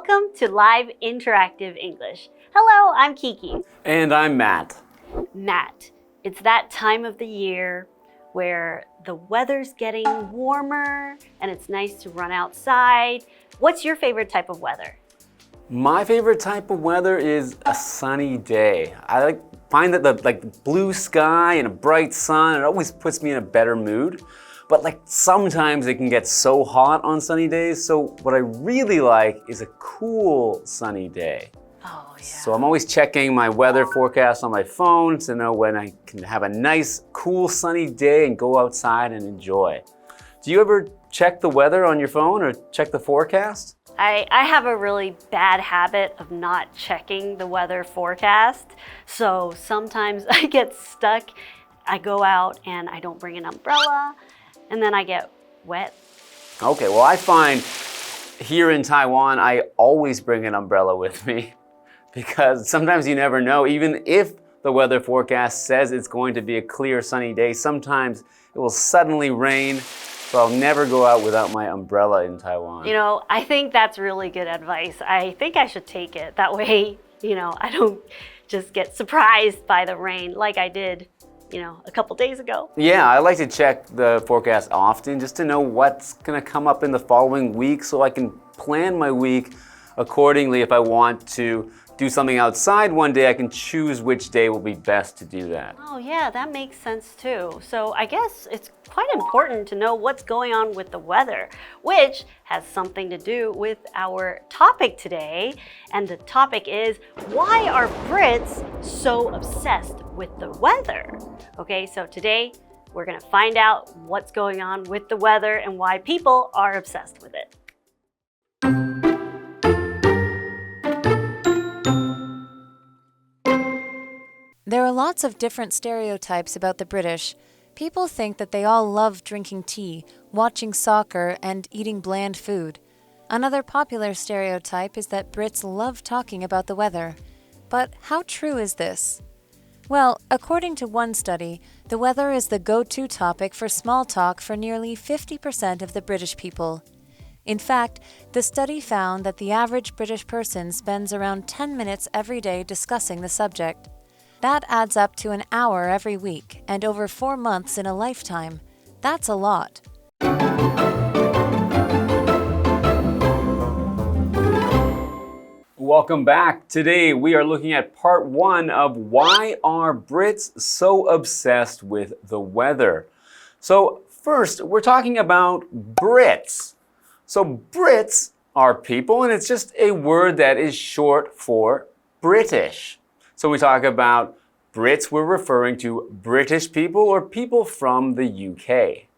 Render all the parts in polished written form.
Welcome to Live Interactive English. Hello, I'm Kiki. And I'm Matt. Matt, it's that time of the year where the weather's getting warmer and it's nice to run outside. What's your favorite type of weather? My favorite type of weather is a sunny day. I find that the blue sky and a bright sun, it always puts me in a better mood. But sometimes it can get so hot on sunny days, so what I really like is a cool sunny day. Oh, yeah. So I'm always checking my weather forecast on my phone to know when I can have a nice, cool sunny day and go outside and enjoy. Do you ever check the weather on your phone or check the forecast? I have a really bad habit of not checking the weather forecast. So sometimes I get stuck. I go out and I don't bring an umbrella and then I get wet. Okay, well I find here in Taiwan, I always bring an umbrella with me because sometimes you never know, even if the weather forecast says it's going to be a clear sunny day, sometimes it will suddenly rain. So I'll never go out without my umbrella in Taiwan. You know, I think that's really good advice. I think I should take it. That way, I don't just get surprised by the rain like I did, a couple days ago. Yeah, I like to check the forecast often just to know what's going to come up in the following week so I can plan my week accordingly. If I want to do something outside one day, I can choose which day will be best to do that. Oh yeah, that makes sense too. So I guess it's quite important to know what's going on with the weather, which has something to do with our topic today. And the topic is, why are Brits so obsessed with the weather? Okay, so today we're gonna find out what's going on with the weather and why people are obsessed with it. There are lots of different stereotypes about the British. People think that they all love drinking tea, watching soccer, and eating bland food. Another popular stereotype is that Brits love talking about the weather. But how true is this? Well, according to one study, the weather is the go-to topic for small talk for nearly 50% of the British people. In fact, the study found that the average British person spends around 10 minutes every day discussing the subject. That adds up to an hour every week and over 4 months in a lifetime. That's a lot. Welcome back. Today we are looking at part 1 of why are Brits so obsessed with the weather. So first, we're talking about Brits. So Brits are people, and it's just a word that is short for British. So when we talk about Brits, we're referring to British people or people from the UK.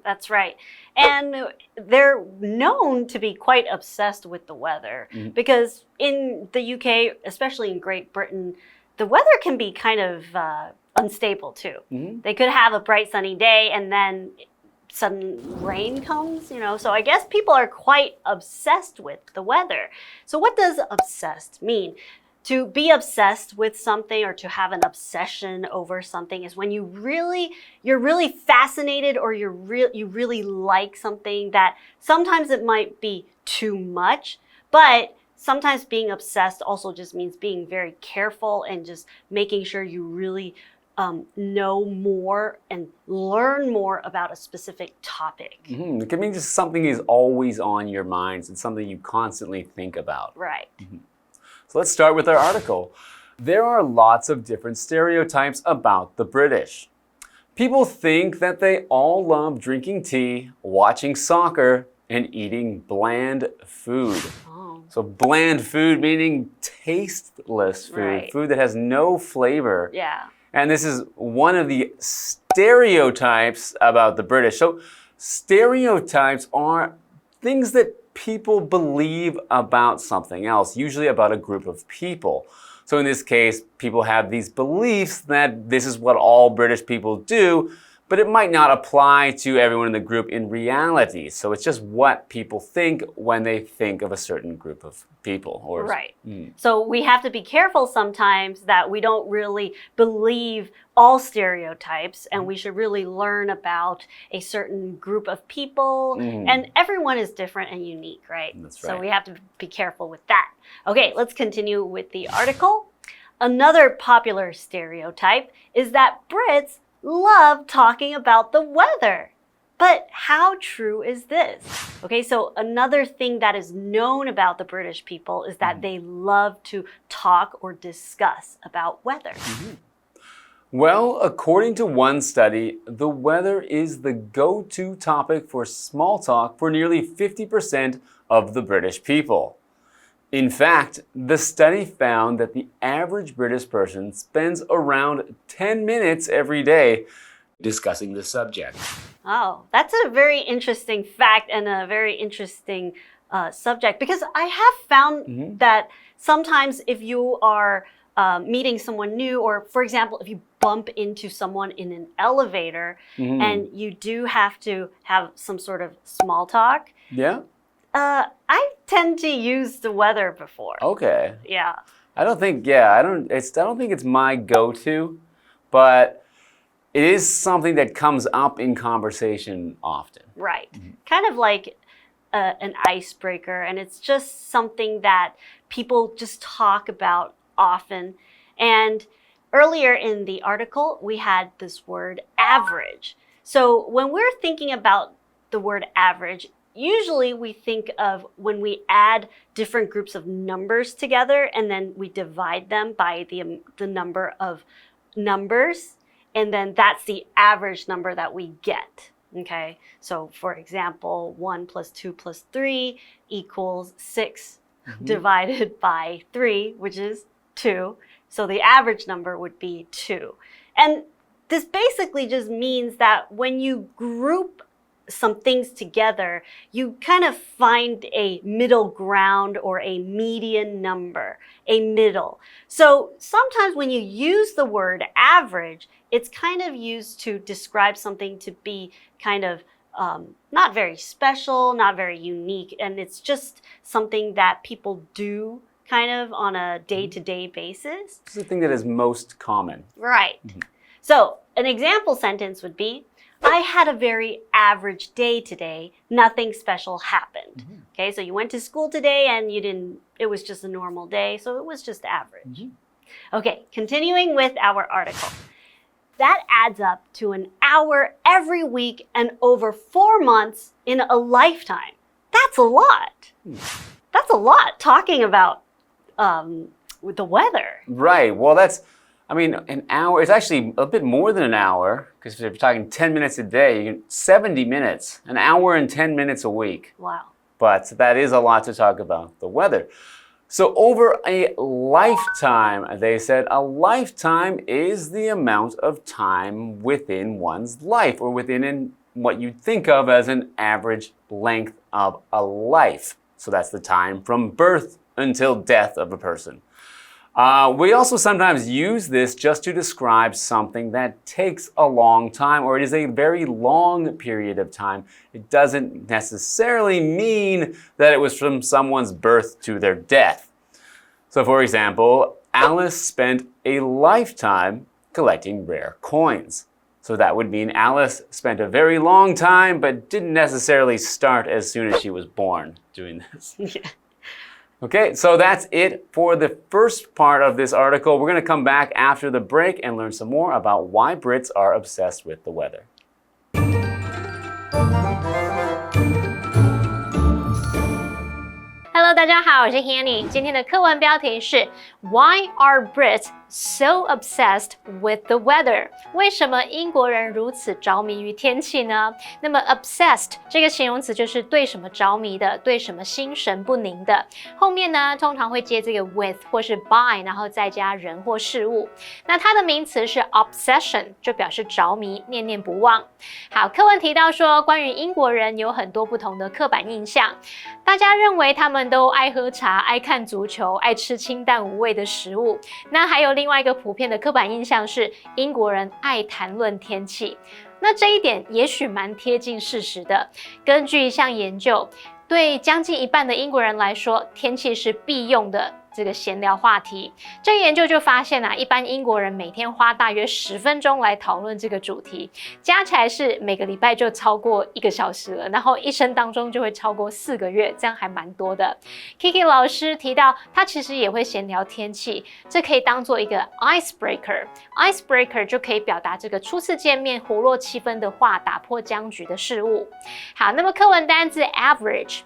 That's right. And they're known to be quite obsessed with the weather because in the UK, especially in Great Britain, the weather can be kind of unstable too. They could have a bright sunny day and then sudden rain comes, so I guess people are quite obsessed with the weather. So what does obsessed mean? To be obsessed with something or to have an obsession over something is when you're really fascinated or you really like something that sometimes it might be too much, but sometimes being obsessed also just means being very careful and just making sure you really know more and learn more about a specific topic. It can mean just something is always on your minds and something you constantly think about. Right. So let's start with our article. There are lots of different stereotypes about the British. People think that they all love drinking tea, watching soccer, and eating bland food. So bland food meaning tasteless food, Right. food that has no flavor. Yeah. And this is one of the stereotypes about the British. So stereotypes are things that people believe about something else, usually about a group of people. So in this case, people have these beliefs that this is what all British people do, but it might not apply to everyone in the group in reality. So it's just what people think when they think of a certain group of people. Right. So we have to be careful sometimes that we don't really believe all stereotypes, and we should really learn about a certain group of people. And everyone is different and unique, right? That's right. So we have to be careful with that. Okay, let's continue with the article. Another popular stereotype is that Brits love talking about the weather. But how true is this? Okay, so another thing that is known about the British people is that they love to talk or discuss about weather. Well, according to one study, the weather is the go-to topic for small talk for nearly 50% of the British people. In fact, the study found that the average British person spends around 10 minutes every day discussing the subject. Oh, that's a very interesting fact and a very interesting subject, because I have found that sometimes if you are meeting someone new, or for example, if you bump into someone in an elevator and you do have to have some sort of small talk. Yeah? I tend to use the weather before. Okay. Yeah. I don't think it's my go-to, but it is something that comes up in conversation often. Right. Kind of like an icebreaker, and it's just something that people just talk about often. And earlier in the article, we had this word average. So when we're thinking about the word average, usually we think of when we add different groups of numbers together and then we divide them by the number of numbers, and then that's the average number that we get. Okay, so for example, 1 plus 2 plus 3 equals 6 divided by 3, which is 2. So the average number would be 2. And this basically just means that when you group some things together, you kind of find a middle ground or a median number, a middle. So sometimes when you use the word average, it's kind of used to describe something to be kind of not very special, not very unique, and it's just something that people do kind of on a day-to-day basis. It's the thing that is most common. Right. So an example sentence would be, I had a very average day today. Nothing special happened. Okay, so you went to school today and it was just a normal day, so it was just average. Okay, continuing with our article. That adds up to an hour every week and over 4 months in a lifetime. That's a lot. That's a lot talking about with the weather. Right. Well, an hour, it's actually a bit more than an hour, because if you're talking 10 minutes a day, you get 70 minutes, an hour and 10 minutes a week. Wow. But that is a lot to talk about the weather. So over a lifetime, they said, a lifetime is the amount of time within one's life, or within what you'd think of as an average length of a life. So that's the time from birth until death of a person. We also sometimes use this just to describe something that takes a long time, or it is a very long period of time. It doesn't necessarily mean that it was from someone's birth to their death. So for example, Alice spent a lifetime collecting rare coins. So that would mean Alice spent a very long time, but didn't necessarily start as soon as she was born doing this. Yeah. Okay, so that's it for the first part of this article. We're going to come back after the break and learn some more about why Brits are obsessed with the weather. Hello， 大家好，我是 Hanny。今天的课文标题是 Why are Brits so obsessed with the weather？ 为什么英国人如此着迷于天气呢？那么 obsessed 这个形容词就是对什么着迷的，对什么心神不宁的。后面呢，通常会接这个 with 或是 by， 然后再加人或事物。那它的名词是 obsession， 就表示着迷、念念不忘。好，课文提到说，关于英国人有很多不同的刻板印象，大家认为他们都爱喝茶、爱看足球、爱吃清淡无味的食物。那还有另另外一个普遍的刻板印象是英国人爱谈论天气。那这一点也许蛮贴近事实的。根据一项研究，对将近一半的英国人来说，天气是必用的这个闲聊话题。这个研究就发现一般英国人每天花大约10分钟来讨论这个主题，加起来是每个礼拜就超过1个小时了，然后一生当中就会超过4个月，这样还蛮多的。Kiki 老师提到，他其实也会闲聊天气，这可以当做一个 icebreaker。icebreaker 就可以表达这个初次见面活络气氛的话，打破僵局的事物。好，那么课文单字 average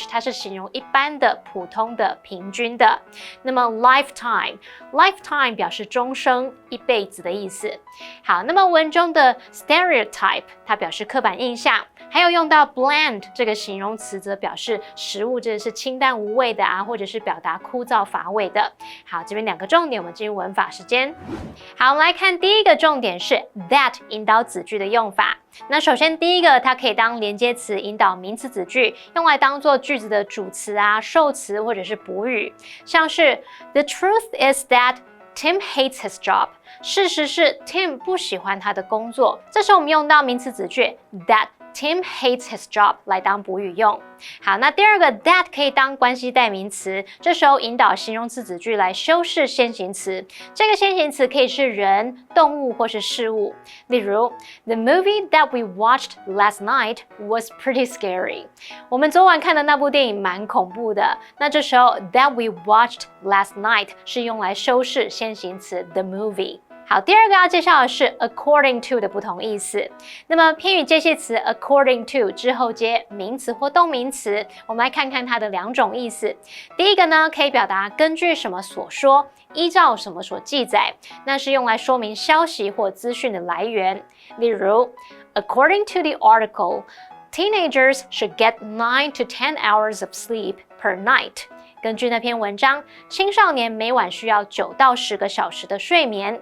它是形容一般的、普通的、平均的。那么 lifetime 表示终生、一辈子的意思。好，那么文中的 stereotype 它表示刻板印象，还有用到 bland 这个形容词则表示食物这是清淡无味的或者是表达枯燥乏味的。好，这边2个重点，我们进入文法时间。好，我们来看第一个重点是 that 引导子句的用法。那首先第一个，它可以当连接词引导名词子句，用来当做句子的主词受词或者是补语，像是 The truth is that Tim hates his job。事实是 Tim 不喜欢他的工作。这时候我们用到名词子句 that Tim hates his job 来当补语用。好，那第二个 that 可以当关系代名词，这时候引导形容词子句来修饰先行词。这个先行词可以是人、动物或是事物。例如 The movie that we watched last night was pretty scary。我们昨晚看的那部电影蛮恐怖的。那这时候 that we watched last night 是用来修饰先行词 the movie。好，第二个要介绍的是 according to 的不同意思。那么偏语介系词 according to 之后接名词或动名词，我们来看看它的2种意思。第一个呢，可以表达根据什么所说，依照什么所记载，那是用来说明消息或资讯的来源。例如 according to the article, teenagers should get 9 to 10 hours of sleep per night。根据那篇文章，青少年每晚需要9到10个小时的睡眠。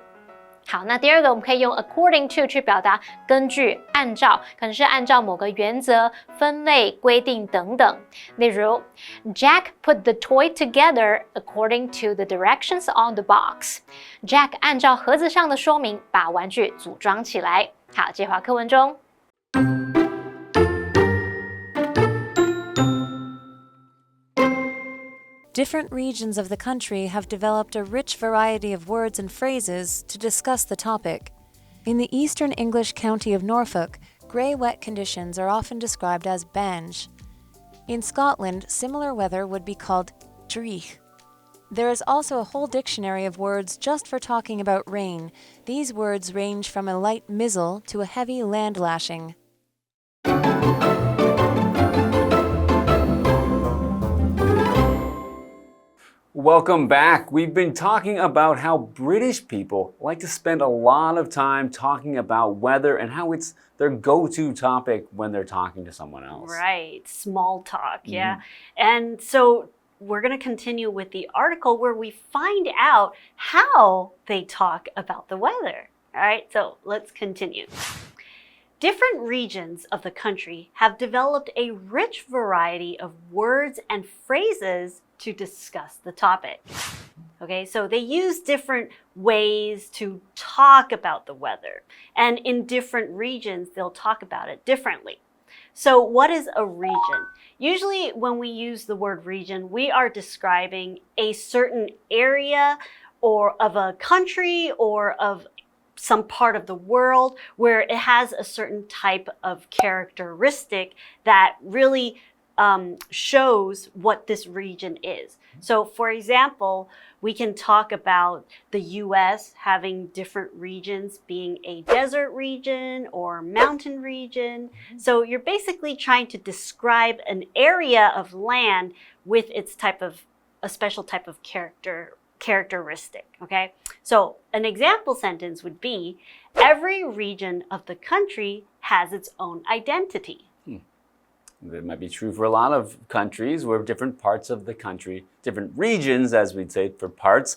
好，那第二个我们可以用 according to 去表达根据、按照，可能是按照某个原则、分类、规定等等。例如 Jack put the toy together according to the directions on the box。 Jack 按照盒子上的说明把玩具组装起来。好，接话课文中。Different regions of the country have developed a rich variety of words and phrases to discuss the topic. In the eastern English county of Norfolk, grey wet conditions are often described as banj. In Scotland, similar weather would be called dreich. There is also a whole dictionary of words just for talking about rain. These words range from a light mizzle to a heavy land lashing. Welcome back. We've been talking about how British people like to spend a lot of time talking about weather and how it's their go-to topic when they're talking to someone else. Right, small talk, yeah. And so we're going to continue with the article where we find out how they talk about the weather. All right, so let's continue. Different regions of the country have developed a rich variety of words and phrases to discuss the topic. Okay, so they use different ways to talk about the weather. And in different regions, they'll talk about it differently. So what is a region? Usually when we use the word region, we are describing a certain area or of a country or of some part of the world where it has a certain type of characteristic that really shows what this region is. So for example, we can talk about the US having different regions, being a desert region or mountain region. So you're basically trying to describe an area of land with its type of, a special type of characteristic, okay? So an example sentence would be, every region of the country has its own identity. That might be true for a lot of countries where different parts of the country, different regions, as we'd say, for parts,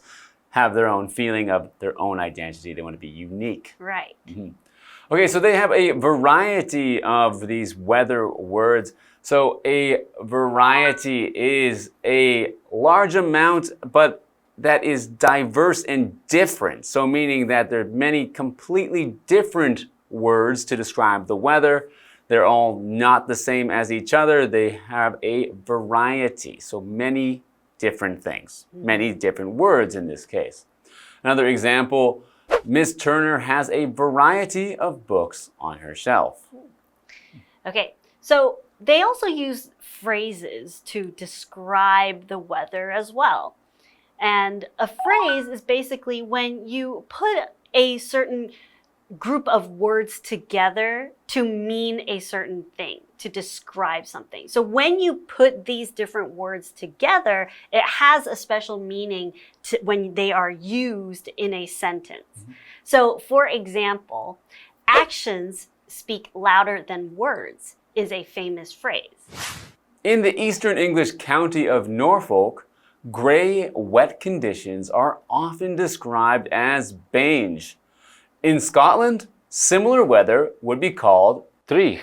have their own feeling of their own identity. They want to be unique. Right. Okay, so they have a variety of these weather words. So a variety is a large amount, but that is diverse and different. So meaning that there are many completely different words to describe the weather. They're all not the same as each other. They have a variety. So many different things, many different words in this case. Another example, Miss Turner has a variety of books on her shelf. Okay, so they also use phrases to describe the weather as well. And a phrase is basically when you put a certain group of words together to mean a certain thing, to describe something. So when you put these different words together, it has a special meaning when they are used in a sentence. So for example, actions speak louder than words is a famous phrase. In the Eastern English county of Norfolk, gray, wet conditions are often described as beige. In Scotland, similar weather would be called dreich.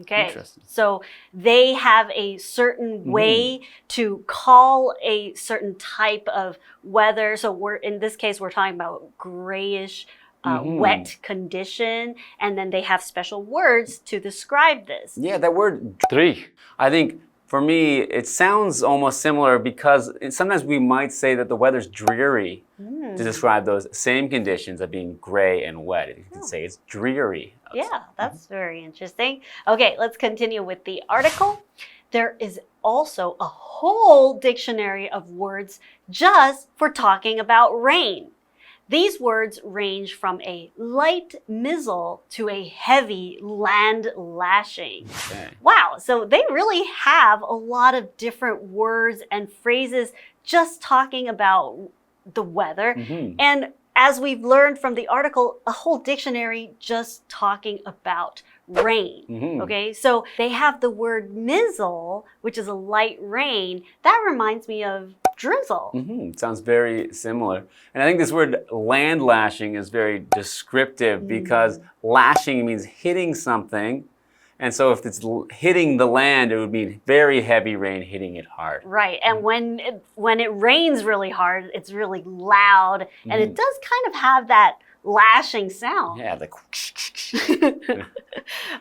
Okay, so they have a certain way to call a certain type of weather. So in this case, we're talking about grayish, wet condition, and then they have special words to describe this. Yeah, that word dreich, I think for me, it sounds almost similar because sometimes we might say that the weather's dreary to describe those same conditions of being gray and wet. You can say it's dreary. Yeah, that's very interesting. Okay, let's continue with the article. There is also a whole dictionary of words just for talking about rain. These words range from a light mizzle to a heavy land lashing. Okay. Wow, so they really have a lot of different words and phrases just talking about the weather. And as we've learned from the article, a whole dictionary just talking about rain. Okay, so they have the word mizzle, which is a light rain. That reminds me of drizzle. Sounds very similar. And I think this word land lashing is very descriptive because lashing means hitting something. And so if it's hitting the land, it would mean very heavy rain hitting it hard. Right, and when it rains really hard, it's really loud, and it does kind of have that lashing sound. Yeah, like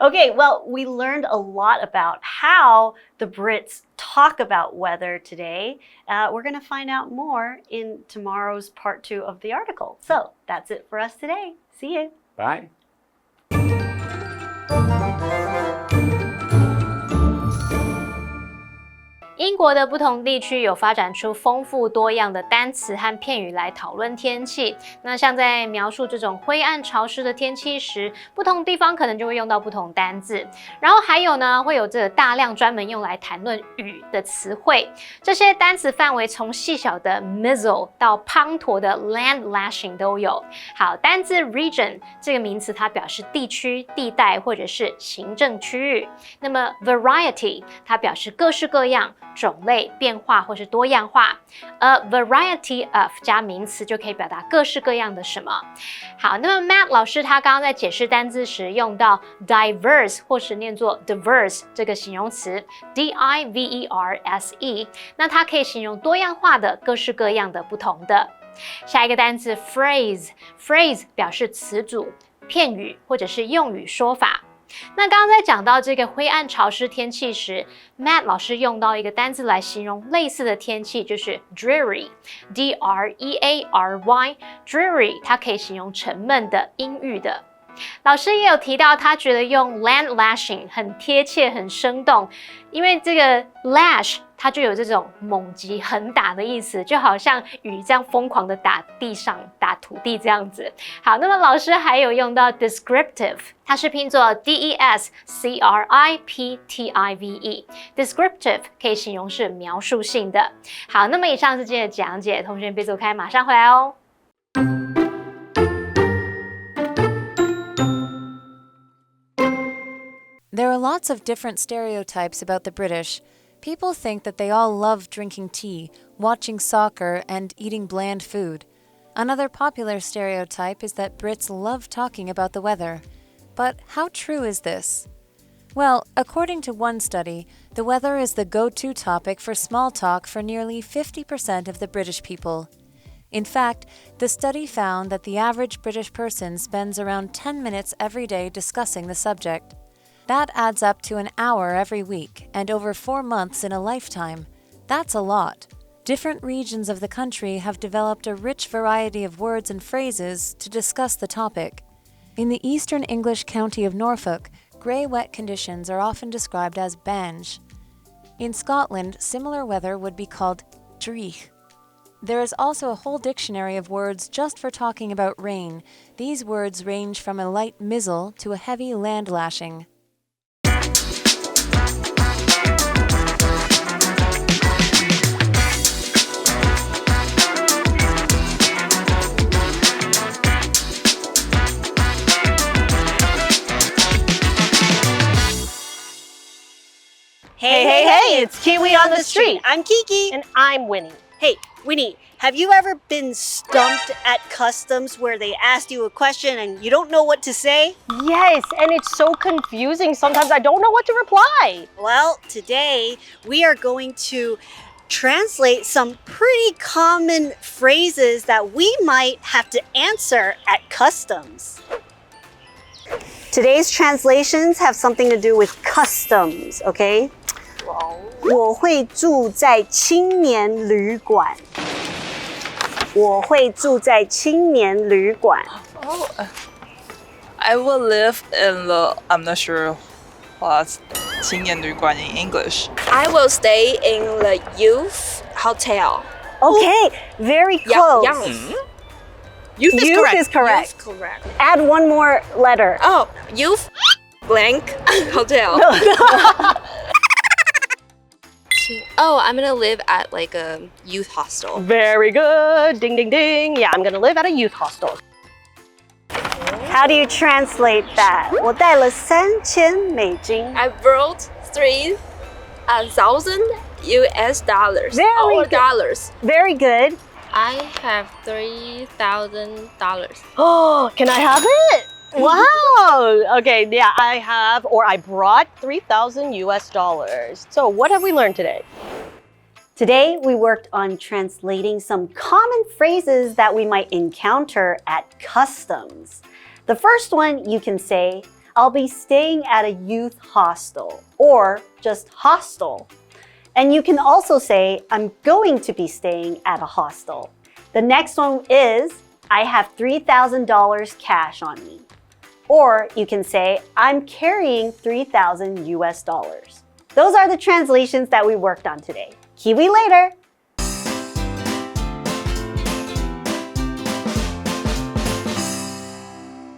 Okay, well, we learned a lot about how the Brits talk about weather today. We're going to find out more in tomorrow's part 2 of the article. So that's it for us today. See you. Bye. 英国的不同地区有发展出丰富多样的单词和片语来讨论天气。那像在描述这种灰暗潮湿的天气时，不同地方可能就会用到不同单字。然后还有呢，会有这个大量专门用来谈论雨的词汇。这些单词范围从细小的 mizzle 到滂沱的 land lashing 都有。好，单字 region 这个名词它表示地区、地带或者是行政区域。那么 variety 它表示各式各样。种类、变化或是多样化。A variety of 加名词就可以表达各式各样的什么。好，那么 Matt 老师他刚刚在解释单字时用到 diverse 或是念作 diverse 这个形容词 D-I-V-E-R-S-E， 那它可以形容多样化的、各式各样的、不同的。下一个单字 phrase 表示词组、片语或者是用语说法。那刚刚在讲到这个灰暗潮湿天气时 ，Matt 老师用到一个单字来形容类似的天气，就是 dreary，D-R-E-A-R-Y，dreary， 它可以形容沉闷的、阴郁的。老师也有提到，他觉得用 land lashing 很贴切、很生动，因为这个 lash 它就有这种猛击、狠打的意思，就好像雨这样疯狂的打地上、打土地这样子。好，那么老师还有用到 descriptive， 它是拼作 D-E-S-C-R-I-P-T-I-V-E，descriptive 可以形容是描述性的。好，那么以上是今天的讲解，同学别走开，马上回来哦。There are lots of different stereotypes about the British. People think that they all love drinking tea, watching soccer, and eating bland food. Another popular stereotype is that Brits love talking about the weather. But how true is this? Well, according to one study, the weather is the go-to topic for small talk for nearly 50% of the British people. In fact, the study found that the average British person spends around 10 minutes every day discussing the subject. That adds up to an hour every week and over 4 months in a lifetime. That's a lot. Different regions of the country have developed a rich variety of words and phrases to discuss the topic. In the eastern English county of Norfolk, grey wet conditions are often described as banj. In Scotland, similar weather would be called dreich. There is also a whole dictionary of words just for talking about rain. These words range from a light mizzle to a heavy land lashing. Hey, it's Kiwi on the street. I'm Kiki. And I'm Winnie. Hey, Winnie, have you ever been stumped at customs where they asked you a question and you don't know what to say? Yes, and it's so confusing. Sometimes I don't know what to reply. Well, today we are going to translate some pretty common phrases that we might have to answer at customs. Today's translations have something to do with customs, okay? 我会住在青年旅馆。我会住在青年旅馆。 I will live in the, I'm not sure what's 青年旅馆 in English. I will stay in the youth hotel. Okay, very close. Youth Youth is correct. Youth correct. Add one more letter. Oh, youth blank hotel. Oh, I'm gonna live at like a youth hostel. Very good. Ding, ding, ding. Yeah, I'm gonna live at a youth hostel. How do you translate that? 我带了3000美金。 I brought 3,000 US dollars. Very Or good. dollars. Very good. I have $3,000. Oh, can I have it? Wow. Okay, yeah, I brought 3,000 US dollars. So what have we learned today? Today, we worked on translating some common phrases that we might encounter at customs. The first one, you can say, I'll be staying at a youth hostel, or just hostel. And you can also say, I'm going to be staying at a hostel. The next one is, I have $3,000 cash on me. Or you can say, I'm carrying 3,000 US dollars. Those are the translations that we worked on today. Kiwi later!